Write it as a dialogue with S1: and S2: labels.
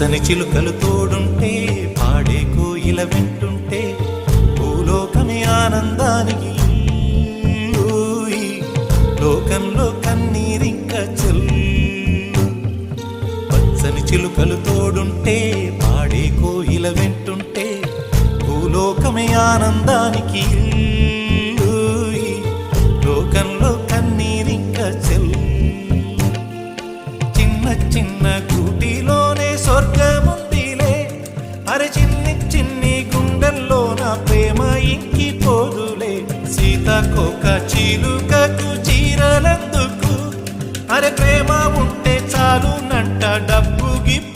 S1: పచ్చని చిలుకలు తోడుంటే పాడే కోయిల వింటుంటే భూలోకమే ఆనందానికి లోకంలో కన్నీరింక చెల్లు. పచ్చని చిలుకలు తోడుంటే పాడే కోయిల వింటుంటే భూలోకమే ఆనందానికి లోకంలో కన్నీరింక చెల్లు. చిన్న చిన్న కూటిలోనే స్వర్గముందిలే, అరే చిన్ని చిన్ని గుండెల్లో నా ప్రేమ ఇంకిపోదులే. సీతాకోక చిలుకకు చీరలందుకు, అరే ప్రేమ ఉంటే చాలునంట డబ్బు గిప్పు